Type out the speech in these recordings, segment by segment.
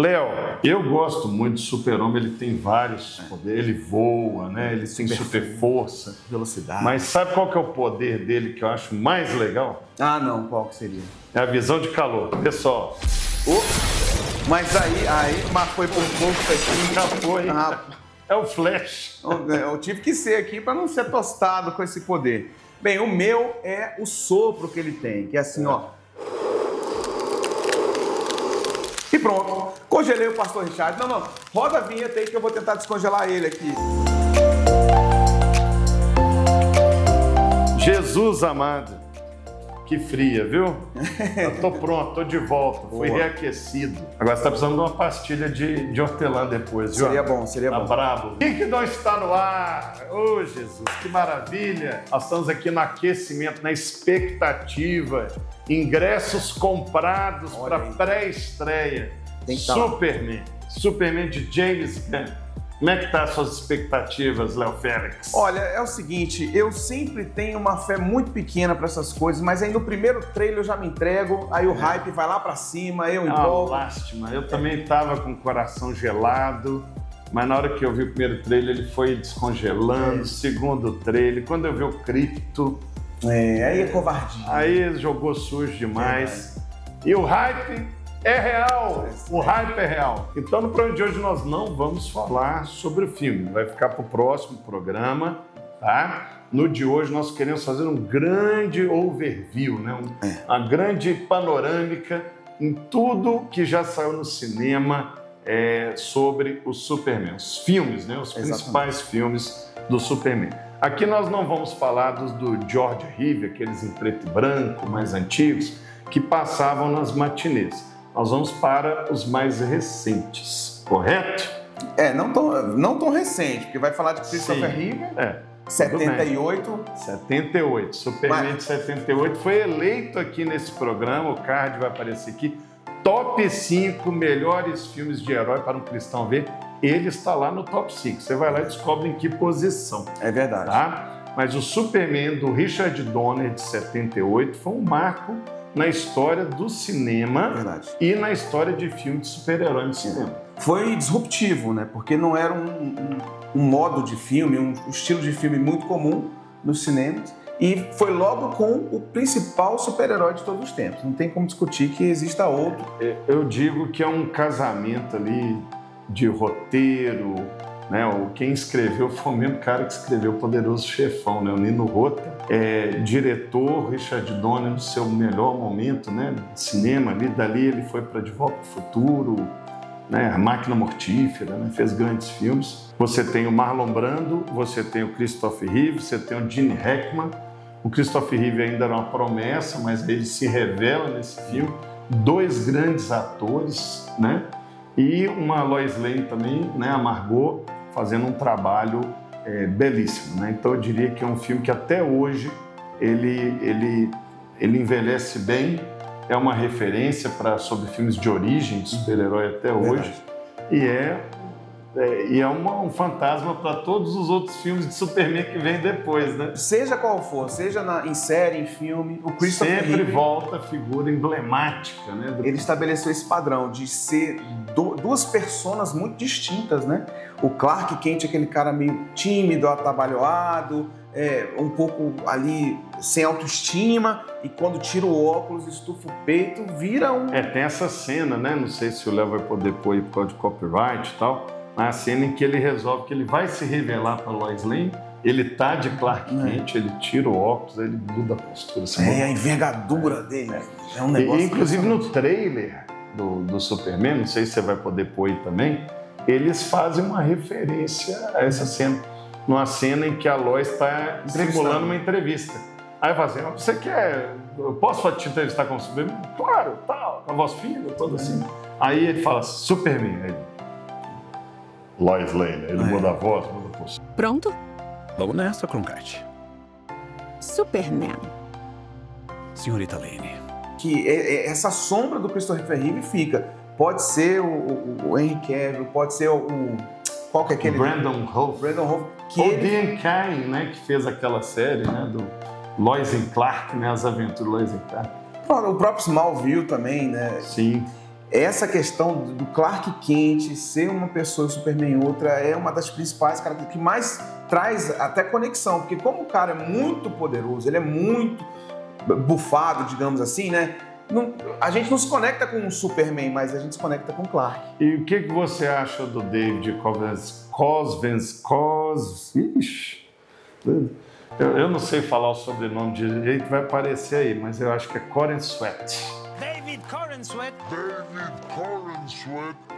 Léo, eu gosto muito do Super-Homem, ele tem vários poderes, ele voa, né? Ele tem super força, velocidade. Mas sabe qual que é o poder dele que eu acho mais legal? Ah, não, qual que seria? É a visão de calor, pessoal. Mas mas foi por pouco aqui. Já foi. É o Flash. Eu tive que ser aqui para não ser tostado com esse poder. Bem, o meu é o sopro que ele tem, que é assim, ó. E pronto, congelei o pastor Richard. Não, roda a vinheta aí que eu vou tentar descongelar ele aqui. Jesus amado, que fria, viu? Eu tô pronto, tô de volta, fui reaquecido. Agora você tá precisando de uma pastilha de hortelã depois, viu? Seria bom, seria bom. Tá brabo. O que não está no ar? Ô, Jesus, que maravilha! Nós estamos aqui no aquecimento, na expectativa. Ingressos comprados para pré-estreia. Superman de James Gunn. Como é que tá as suas expectativas, Léo Félix? Olha, é o seguinte, eu sempre tenho uma fé muito pequena para essas coisas, mas aí no primeiro trailer eu já me entrego, aí o hype vai lá para cima, eu empolgo. Lástima, eu também tava com o coração gelado, mas na hora que eu vi o primeiro trailer ele foi descongelando, segundo trailer, quando eu vi o Cripto... aí é covardia. Aí jogou sujo demais. E o hype é real, o hype é real. Então no programa de hoje nós não vamos falar sobre o filme, vai ficar para o próximo programa, tá? No de hoje nós queremos fazer um grande overview, né? Uma grande panorâmica em tudo que já saiu no cinema sobre o Superman, os filmes, né? Os principais filmes do Superman. Aqui nós não vamos falar do George Reeves, aqueles em preto e branco, mais antigos, que passavam nas matinês. Nós vamos para os mais recentes, correto? Não tão recente, porque vai falar de Christopher Reeve, 78. 78, Superman de 78, foi eleito aqui nesse programa, o card vai aparecer aqui, top 5 melhores filmes de herói para um cristão ver. Ele está lá no top 5. Você vai lá e descobre em que posição. É verdade. Tá? Mas o Superman do Richard Donner, de 78, foi um marco na história do cinema e na história de filme de super-herói no cinema. Foi disruptivo, né? Porque não era um modo de filme, um estilo de filme muito comum nos cinemas. E foi logo com o principal super-herói de todos os tempos. Não tem como discutir que exista outro. Eu digo que é um casamento ali de roteiro, né? Quem escreveu foi o mesmo cara que escreveu O Poderoso Chefão, né? O Nino Rota. Diretor Richard Donner no seu melhor momento, né? De cinema ali, dali ele foi para De Volta ao Futuro, né? A Máquina Mortífera, né? Fez grandes filmes. Você tem o Marlon Brando, você tem o Christopher Reeve, você tem o Gene Hackman. O Christopher Reeve ainda era uma promessa, mas ele se revela nesse filme. 2 grandes atores, né? E uma Lois Lane também, né, a Margot, fazendo um trabalho belíssimo, né? Então eu diria que é um filme que até hoje ele envelhece bem, é uma referência sobre filmes de origem de super-herói até hoje, e é um fantasma para todos os outros filmes de Superman que vêm depois, né? Seja qual for, seja em série, em filme, o Christopher sempre Reeve, volta a figura emblemática, né? Ele estabeleceu esse padrão de ser duas personas muito distintas, né? O Clark Kent, aquele cara meio tímido, atabalhoado, um pouco ali sem autoestima, e quando tira o óculos, estufa o peito, vira um... Tem essa cena, né? Não sei se o Léo vai poder pôr aí por causa de copyright e tal, mas a cena em que ele resolve que ele vai se revelar para Lois Lane, ele tá de Clark Kent, ele tira o óculos, ele muda a postura. A envergadura dele. É um negócio... Inclusive no trailer do Superman, não sei se você vai poder pôr aí também, eles fazem uma referência a essa cena. Numa cena em que a Lois está simulando uma entrevista. Aí fala assim, você quer... Eu posso te entrevistar com o Superman? Claro, tal, com a voz fina, toda assim. Aí ele fala, Superman. Aí, Lois Lane, ele muda a voz, muda a postura. Pronto? Vamos nessa, Cronkite. Superman. Senhorita Lane. Que essa sombra do Christopher Reeve fica. Pode ser o Henry Cavill, pode ser qual que é aquele... Brandon Routh. Ou Dean Cain, né, que fez aquela série, né, do Lois and Clark, né, As Aventuras de Lois and Clark. O próprio Smallville também, né? Sim. essa questão do Clark Kent ser uma pessoa e o Superman outra é uma das principais características que mais traz até conexão, porque como o cara é muito poderoso, ele é muito bufado, digamos assim, né? A gente não se conecta com o Superman, mas a gente se conecta com o Clark. E o que você acha do David Ixi, eu não sei falar o sobrenome direito, vai aparecer aí, mas eu acho que é Corenswet. David Corenswet.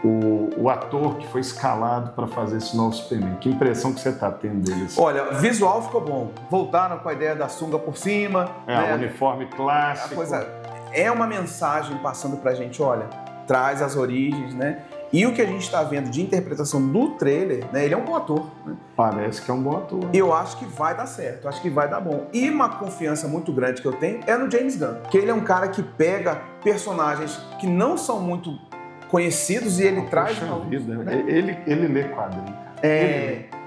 O ator que foi escalado para fazer esse novo Superman. Que impressão que você está tendo deles? Olha, o visual ficou bom. Voltaram com a ideia da sunga por cima. O uniforme clássico. A coisa é uma mensagem passando pra gente, olha, traz as origens, né? E o que a gente está vendo de interpretação do trailer, né? Ele é um bom ator, né? Parece que é um bom ator. Eu acho que vai dar certo, acho que vai dar bom. E uma confiança muito grande que eu tenho é no James Gunn, que ele é um cara que pega personagens que não são muito conhecidos e ele traz... Vida, né? ele lê quadrinho.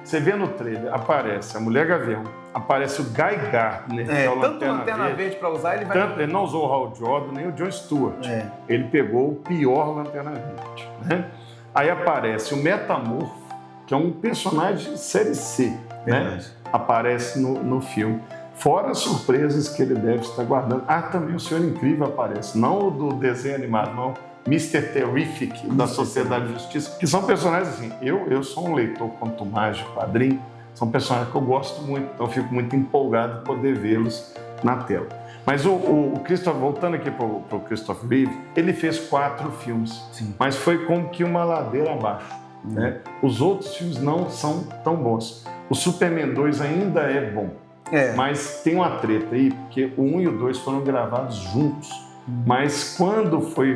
Você vê no trailer, aparece a Mulher Gavião, aparece o Guy Gardner, que é o tanto Lanterna Verde para usar, ele vai... Ele não usou o Hal Jordan nem o John Stewart. Ele pegou o pior Lanterna Verde. Né? Aí aparece o Metamorfo, que é um personagem série C, né? Aparece no filme. Fora as surpresas que ele deve estar guardando. Também o Senhor Incrível aparece, não o do desenho animado, não. Mr. Terrific, da Sociedade de Justiça, que são personagens assim, eu sou um leitor quanto mais de quadrinho, são personagens que eu gosto muito, então eu fico muito empolgado de poder vê-los na tela. Mas o Christopher, voltando aqui para o Christopher Reeve, ele fez 4 filmes, mas foi como que uma ladeira abaixo. Né? Os outros filmes não são tão bons. O Superman 2 ainda é bom, mas tem uma treta aí, porque o 1 e o 2 foram gravados juntos. Mas quando foi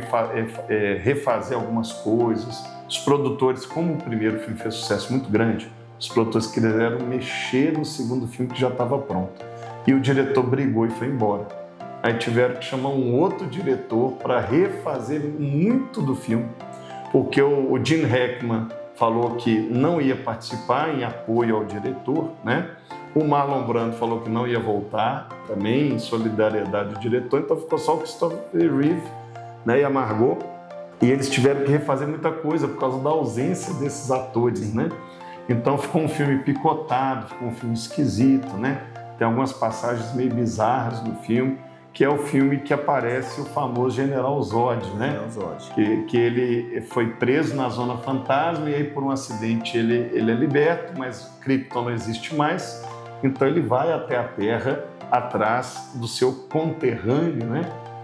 refazer algumas coisas, os produtores, como o primeiro filme fez sucesso muito grande, os produtores quiseram mexer no segundo filme que já estava pronto. E o diretor brigou e foi embora. Aí tiveram que chamar um outro diretor para refazer muito do filme, porque o Gene Hackman falou que não ia participar em apoio ao diretor, né? O Marlon Brando falou que não ia voltar também, em solidariedade ao diretor, então ficou só o Christopher Reeve, né, e a Margot. E eles tiveram que refazer muita coisa por causa da ausência desses atores, né? Então ficou um filme picotado, ficou um filme esquisito, né? Tem algumas passagens meio bizarras no filme, que é o filme que aparece o famoso General Zod, né? General Zod. Que ele foi preso na Zona Fantasma e aí por um acidente ele é liberto, mas Krypton não existe mais. Então ele vai até a Terra atrás do seu conterrâneo, né,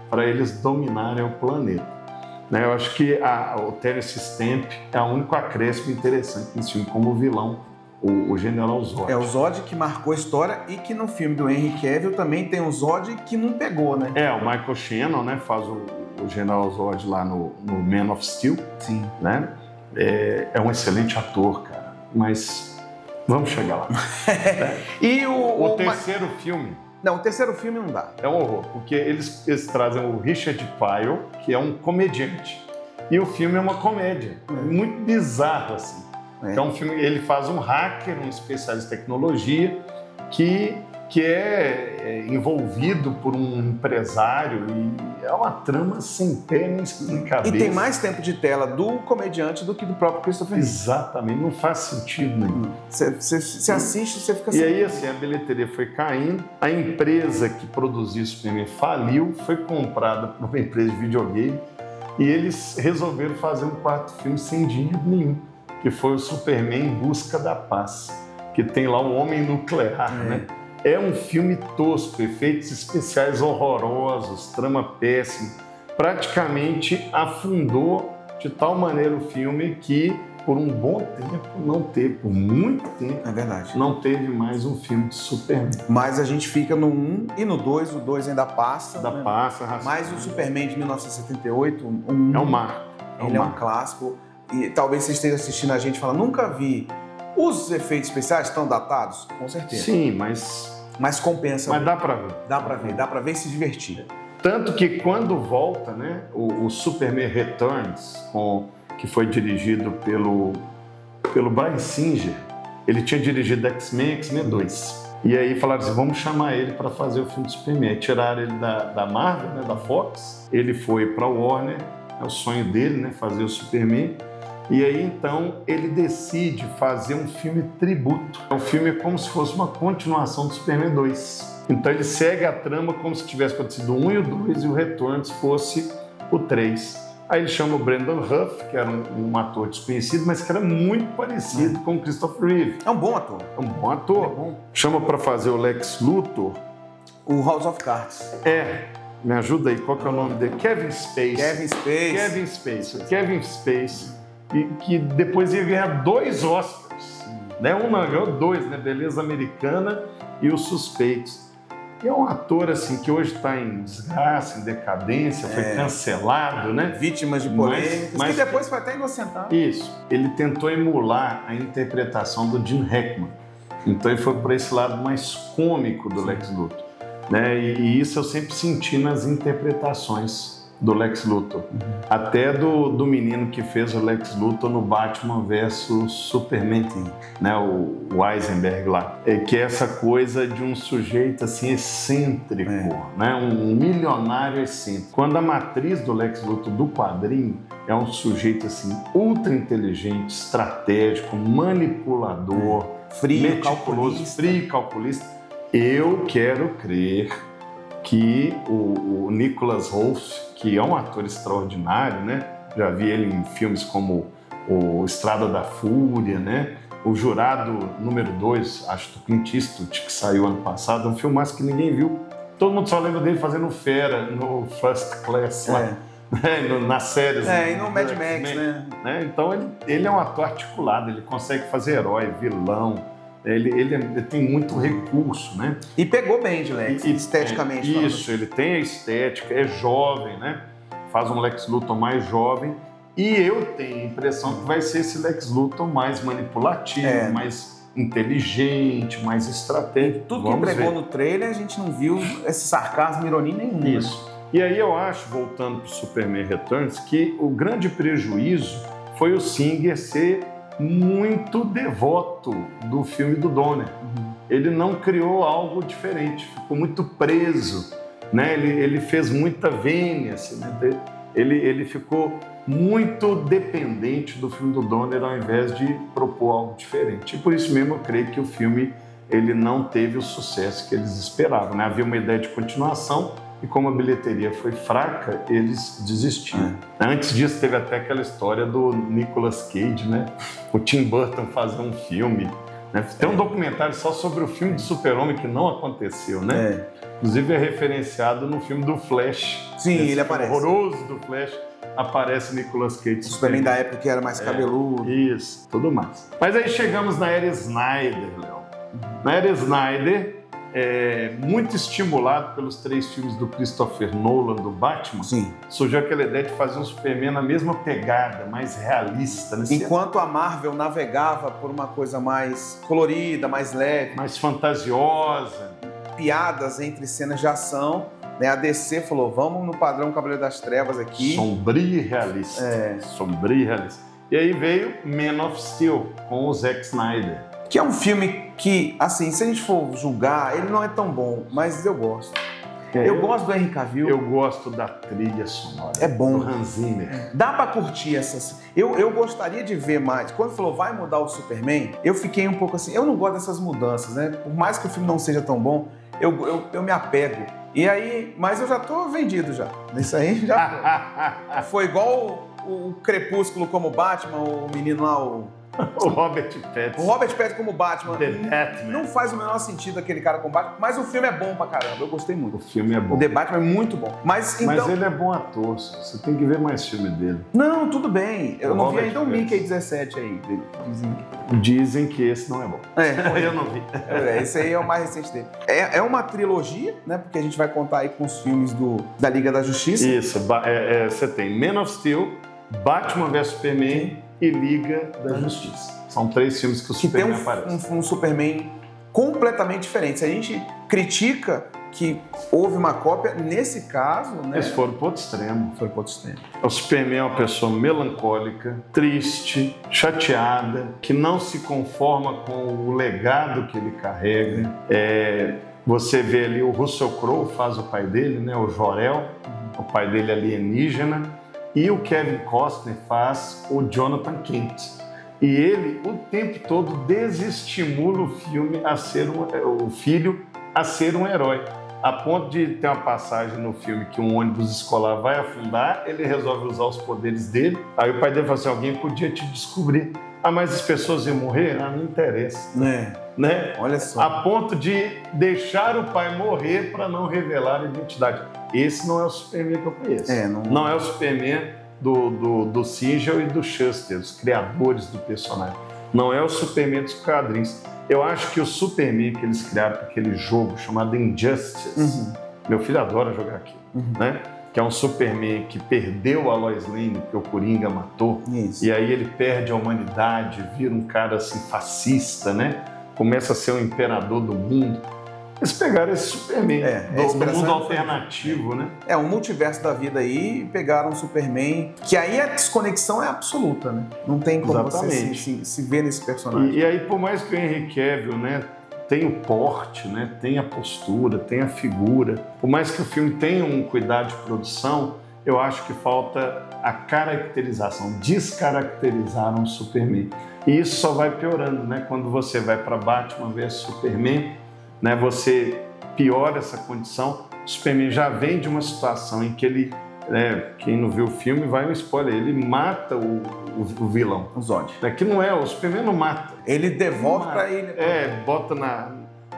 para eles dominarem o planeta. Né, eu acho que o Terence Stamp é o único acréscimo interessante nesse filme como vilão, o General Zod. É o Zod que marcou a história e que no filme do Henry Cavill também tem um Zod que não pegou, né? O Michael Shannon, né, faz o General Zod lá no Man of Steel. Sim. Né? É um excelente ator, cara, mas... Vamos chegar lá. E o terceiro filme... Não, o terceiro filme não dá. É um horror, porque eles trazem o Richard Pyle, que é um comediante. E o filme é uma comédia. Muito bizarro, assim. É um filme, ele faz um hacker, um especialista em tecnologia, que é envolvido por um empresário e é uma trama sem pé nem cabeça. E tem mais tempo de tela do comediante do que do próprio Christopher Reeve. Exatamente, não faz sentido nenhum. Você assiste, você fica assim. E aí, assim, a bilheteria foi caindo, a empresa que produzia o Superman faliu, foi comprada por uma empresa de videogame e eles resolveram fazer um quarto filme sem dinheiro nenhum, que foi o Superman em Busca da Paz, que tem lá um homem nuclear, né? É um filme tosco, efeitos especiais horrorosos, trama péssima. Praticamente afundou de tal maneira o filme que, por um bom tempo, não teve, por muito tempo, é verdade, não teve mais um filme de Superman. Mas a gente fica no 1 e no 2, o 2 ainda passa. Ainda passa, mas o Superman de 1978, é um marco. Ele é um clássico. E talvez você esteja assistindo a gente e falando, nunca vi. Os efeitos especiais estão datados? Com certeza. Sim, mas compensa. Mas dá pra ver. Dá pra ver e se divertir. Tanto que quando volta, né, o Superman Returns, que foi dirigido pelo Bryan Singer, ele tinha dirigido X-Men 2. E aí falaram assim, vamos chamar ele para fazer o filme do Superman. Tiraram ele da Marvel, né, da Fox, ele foi para Warner é o sonho dele, né, fazer o Superman. E aí, então, ele decide fazer um filme tributo. O filme é como se fosse uma continuação do Superman 2. Então, ele segue a trama como se tivesse acontecido o 1 e o 2 e o Returns fosse o 3. Aí ele chama o Brandon Routh, que era um ator desconhecido, mas que era muito parecido com o Christopher Reeve. É um bom ator. É um bom ator. É bom. Chama para fazer o Lex Luthor. O House of Cards. Me ajuda aí, qual que é o nome dele? Kevin Spacey. Kevin Spacey. Que depois ia ganhar 2 Oscars. Né? Um não, ganhou 2, né? Beleza Americana e Os Suspeitos. E é um ator assim que hoje está em desgraça, em decadência, foi cancelado, né? Vítimas de polêmicas, mas que depois foi até inocentado. Isso. Ele tentou emular a interpretação do Gene Hackman. Então ele foi para esse lado mais cômico do Lex Luthor. Né? E isso eu sempre senti nas interpretações do Lex Luthor. Até do menino que fez o Lex Luthor no Batman vs Superman, né? O Eisenberg lá. Que é essa coisa de um sujeito assim excêntrico, né? Um milionário excêntrico. Quando a matriz do Lex Luthor do quadrinho é um sujeito assim ultra inteligente, estratégico, manipulador, meticuloso, frio, calculista. Eu quero crer que o Nicholas Hoult, que é um ator extraordinário, né? Já vi ele em filmes como o Estrada da Fúria, né? O Jurado número 2, acho do Clint Eastwood, que saiu ano passado, um filmaço que ninguém viu. Todo mundo só lembra dele fazendo fera no First Class, lá, né? Nas séries. E no Mad Max, né? Então ele é um ator articulado, ele consegue fazer herói, vilão. Ele tem muito recurso, né? E pegou bem de Lex, esteticamente. Isso, ele tem a estética, é jovem, né? Faz um Lex Luthor mais jovem. E eu tenho a impressão que vai ser esse Lex Luthor mais manipulativo, mais inteligente, mais estratégico. Tudo que entregou no trailer, a gente não viu esse sarcasmo, ironia nenhuma. Isso. E aí eu acho, voltando para o Superman Returns, que o grande prejuízo foi o Singer ser muito devoto do filme do Donner. Ele não criou algo diferente, ficou muito preso, né? Ele fez muita vênia, assim, né? Ele ficou muito dependente do filme do Donner ao invés de propor algo diferente. E por isso mesmo eu creio que o filme ele não teve o sucesso que eles esperavam, né? Havia uma ideia de continuação e como a bilheteria foi fraca, eles desistiram. Antes disso, teve até aquela história do Nicolas Cage, né? O Tim Burton fazer um filme. Né? Tem um documentário só sobre o filme do Super-Homem que não aconteceu, né? Inclusive é referenciado no filme do Flash. Sim, ele aparece. Horroroso do Flash. Aparece Nicolas Cage. O Superman da época que era mais cabeludo. Isso, tudo mais. Mas aí chegamos na era Snyder, Léo. Na era Snyder, muito estimulado pelos 3 filmes do Christopher Nolan, do Batman, surgiu aquela ideia de fazer um Superman na mesma pegada, mais realista. Né? Enquanto a Marvel navegava por uma coisa mais colorida, mais leve. Mais fantasiosa. Piadas entre cenas de ação, né? A DC falou, vamos no padrão Cavaleiro das Trevas aqui. Sombrio e realista. Sombrio e realista. E aí veio Man of Steel, com o Zack Snyder. Que é um filme que, assim, se a gente for julgar, ele não é tão bom, mas eu gosto. Eu gosto do Henry Cavill. Eu gosto da trilha sonora. É bom. Do Hans Zimmer. Dá pra curtir essas... Eu gostaria de ver mais. Quando falou, vai mudar o Superman, eu fiquei um pouco assim... Eu não gosto dessas mudanças, né? Por mais que o filme não seja tão bom, eu me apego. E aí... Mas eu já tô vendido já. Isso aí já foi. Foi igual o Crepúsculo como Batman, o menino lá, o Robert Pattinson. O Robert Pattinson como Batman. The Batman. Não faz o menor sentido aquele cara como Batman, mas o filme é bom pra caramba, eu gostei muito. O filme é bom. O The Batman é muito bom. Mas ele é bom ator, você tem que ver mais filme dele. Não, tudo bem. Eu não vi ainda o Mickey 17 aí. Dizem que esse não é bom. Eu não vi. Esse aí é o mais recente dele. É uma trilogia, né? Porque a gente vai contar aí com os filmes da Liga da Justiça. Isso, você tem Man of Steel, Batman vs Superman e Liga da Justiça. São 3 filmes que o Superman aparece. Um Superman completamente diferente. Se a gente critica que houve uma cópia, nesse caso, né? Eles foram para outro extremo. O Superman é uma pessoa melancólica, triste, chateada, que não se conforma com o legado que ele carrega. Você vê ali o Russell Crowe faz o pai dele, né? O Jor-El, o pai dele alienígena. E o Kevin Costner faz o Jonathan Kent. E ele, o tempo todo, desestimula o filho a ser um herói. A ponto de ter uma passagem no filme que um ônibus escolar vai afundar, ele resolve usar os poderes dele. Aí o pai dele fala assim, alguém podia te descobrir. Ah, mas as pessoas iam morrer? Ah, não interessa. Né? Olha só. A ponto de deixar o pai morrer para não revelar a identidade. Esse não é o Superman que eu conheço. Não é o Superman do Siegel e do Shuster, os criadores do personagem. Não é o Superman dos quadrinhos. Eu acho que o Superman que eles criaram para aquele jogo chamado Injustice, meu filho adora jogar aqui, né? Que é um Superman que perdeu a Lois Lane porque o Coringa matou. Isso. E aí ele perde a humanidade, vira um cara assim fascista, né? Começa a ser o imperador do mundo. Eles pegaram esse Superman do mundo alternativo, né? Um multiverso da vida aí, pegaram um Superman, que aí a desconexão é absoluta, né? Não tem como você se ver nesse personagem. E aí, por mais que o Henry Cavill, né, tenha o porte, né, tenha a postura, tenha a figura, por mais que o filme tenha um cuidado de produção, eu acho que falta a caracterização, descaracterizaram o Superman. E isso só vai piorando, né? Quando você vai para Batman vs Superman, né, você piora essa condição. O Superman já vem de uma situação em que ele, quem não viu o filme, vai um spoiler, ele mata o vilão. O Zod. Que não é, o Superman não mata. Ele devolve para ele. Bota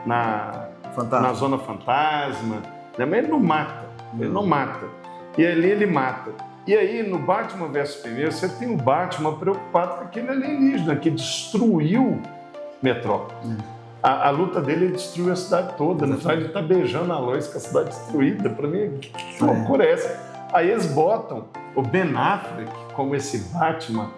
na Zona Fantasma, né, mas ele não mata. Ele não mata. E ali ele mata. E aí, no Batman vs Superman, você tem o Batman preocupado com aquele alienígena que destruiu Metrópolis. A luta dele, ele destruiu a cidade toda. No final, ele tá beijando a Lois com a cidade destruída. Pra mim, que loucura é essa? Aí eles botam o Ben Affleck como esse Batman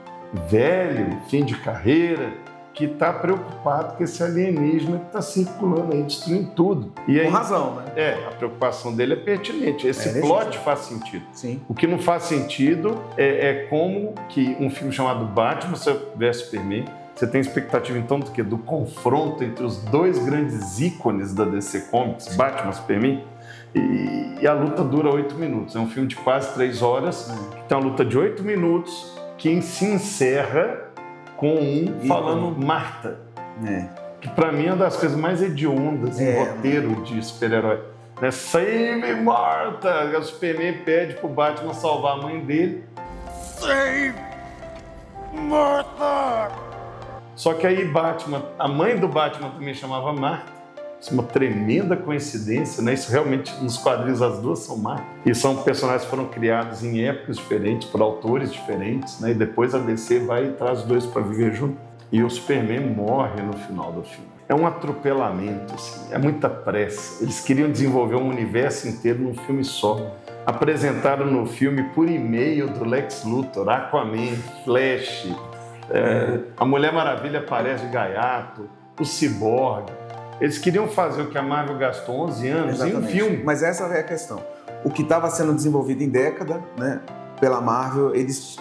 velho, fim de carreira, que tá preocupado com esse alienígena que tá circulando aí, destruindo tudo. E aí, com razão, né? A preocupação dele é pertinente. Esse plot faz sentido. Sim. O que não faz sentido é como que um filme chamado Batman vs Superman, você tem expectativa, então, do quê? Do confronto entre os dois grandes ícones da DC Comics, Batman e Superman, e a luta dura 8 minutos. É um filme de quase 3 horas, que tem uma luta de 8 minutos, que se encerra com falando Marta, que pra mim é uma das coisas mais hediondas em roteiro de super-herói. Né? Save Marta! O Superman pede pro Batman salvar a mãe dele. Save Marta! Só que aí a mãe do Batman também chamava Marta. Isso é uma tremenda coincidência, né? Isso realmente, nos quadrinhos, as duas são Marta. E são personagens que foram criados em épocas diferentes, por autores diferentes, né? E depois a DC vai e traz os dois para viver junto. E o Superman morre no final do filme. É um atropelamento, assim, é muita pressa. Eles queriam desenvolver um universo inteiro num filme só. Apresentaram no filme por e-mail do Lex Luthor, Aquaman, Flash... a Mulher Maravilha aparece de gaiato, o Cyborg. Eles queriam fazer o que a Marvel gastou 11 anos em um filme. Mas essa é a questão. O que estava sendo desenvolvido em década, né, pela Marvel, eles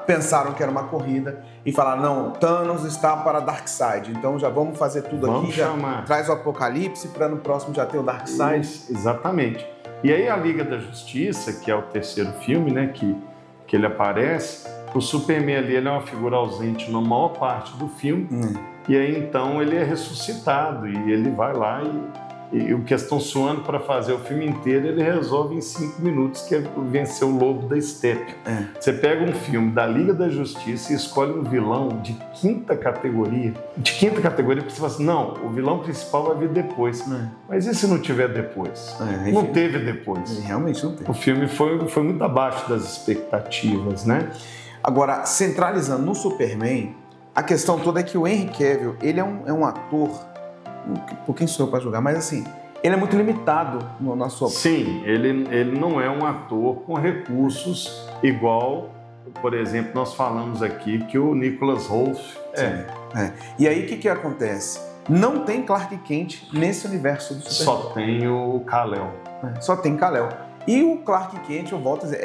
pensaram que era uma corrida e falaram, não, Thanos está para Darkseid, então já vamos fazer tudo aqui, já traz o Apocalipse para no próximo já ter o Darkseid. Exatamente. E aí a Liga da Justiça, que é o terceiro filme, né, que ele aparece, o Superman ali, ele é uma figura ausente na maior parte do filme, e aí então ele é ressuscitado e ele vai lá e o que estão suando para fazer o filme inteiro, ele resolve em 5 minutos, que é vencer o Lobo da Steppe. Você pega um filme da Liga da Justiça e escolhe um vilão de quinta categoria, porque você fala assim, não, o vilão principal vai vir depois. Mas e se não tiver depois? Não teve depois. Realmente não teve. O filme foi muito abaixo das expectativas, né? Agora, centralizando no Superman, a questão toda é que o Henry Cavill, ele é um ator, por quem sou eu para julgar, mas assim, ele é muito limitado na sua... Sim, ele não é um ator com recursos igual, por exemplo, nós falamos aqui que o Nicholas Hoult E aí, o que acontece? Não tem Clark Kent nesse universo do Superman. Só tem o Kal-El. Só tem Kal-El. E o Clark Kent, eu volto a dizer,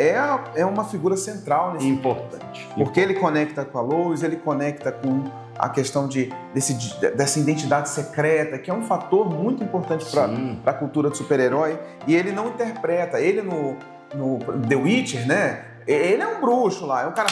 é uma figura central nesse Importante. Porque ele conecta com a Lois, ele conecta com a questão dessa identidade secreta, que é um fator muito importante para a cultura do super-herói. E ele não interpreta. Ele no The Witcher, né? Ele é um bruxo lá, é um cara...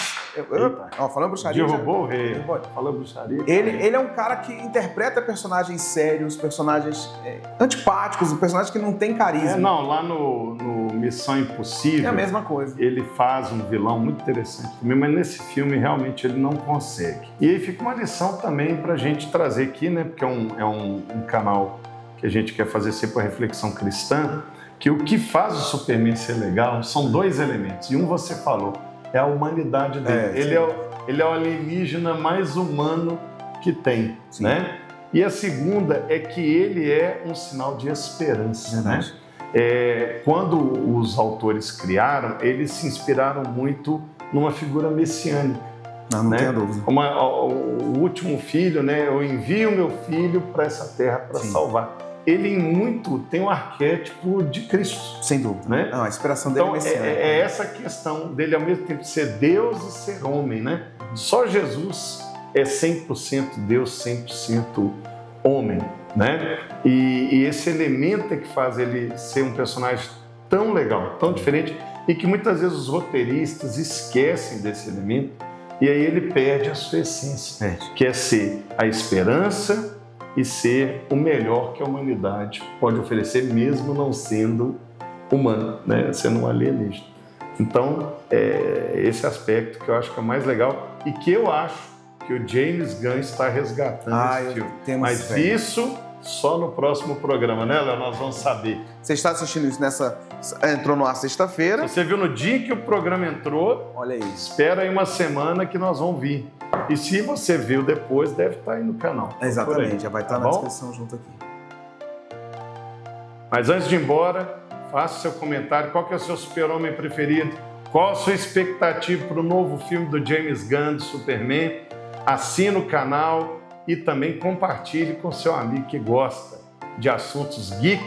falando bruxaria... Derrubou o rei. Falou bruxaria. Ele é um cara que interpreta personagens sérios, personagens antipáticos, personagens que não tem carisma. Lá no Missão Impossível... É a mesma coisa. Ele faz um vilão muito interessante também, mas nesse filme realmente ele não consegue. E aí fica uma lição também pra gente trazer aqui, né? Porque é um canal que a gente quer fazer sempre a reflexão cristã, que o que faz o Superman ser legal são dois elementos. E um você falou, é a humanidade dele. Ele é o alienígena mais humano que tem, né? E a segunda é que ele é um sinal de esperança, né? Quando os autores criaram, eles se inspiraram muito numa figura messiânica. Não tenho dúvida. O último filho, né? Eu envio meu filho para essa terra para salvar. Ele em muito tem um arquétipo de Cristo. Sem dúvida. Né? Não, a inspiração dele é messiânica. É essa questão dele ao mesmo tempo ser Deus e ser homem, né? Só Jesus é 100% Deus, 100% homem, né? E esse elemento é que faz ele ser um personagem tão legal, tão diferente, e que muitas vezes os roteiristas esquecem desse elemento, e aí ele perde a sua essência, que é ser a esperança e ser o melhor que a humanidade pode oferecer, mesmo não sendo humano, né? Sendo um alienígena. Então, esse aspecto que eu acho que é o mais legal e que eu acho que o James Gunn está resgatando esse filme. Mas isso só no próximo programa, né, Léo? Nós vamos saber. Você está assistindo isso entrou no ar sexta-feira. Você viu no dia que o programa entrou, olha aí. Espera aí uma semana que nós vamos vir. E se você viu depois, deve estar aí no canal. Exatamente, já vai estar na descrição junto aqui. Mas antes de ir embora, faça o seu comentário. Qual que é o seu super-homem preferido? Qual a sua expectativa para o novo filme do James Gunn, do Superman? Assine o canal e também compartilhe com seu amigo que gosta de assuntos geek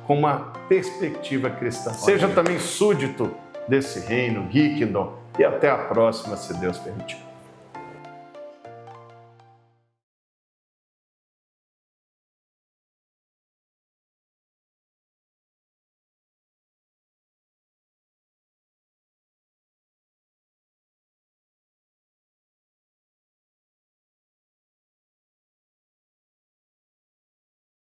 com uma perspectiva cristã. Seja também súdito desse reino, geekdom. E até a próxima, se Deus permitir.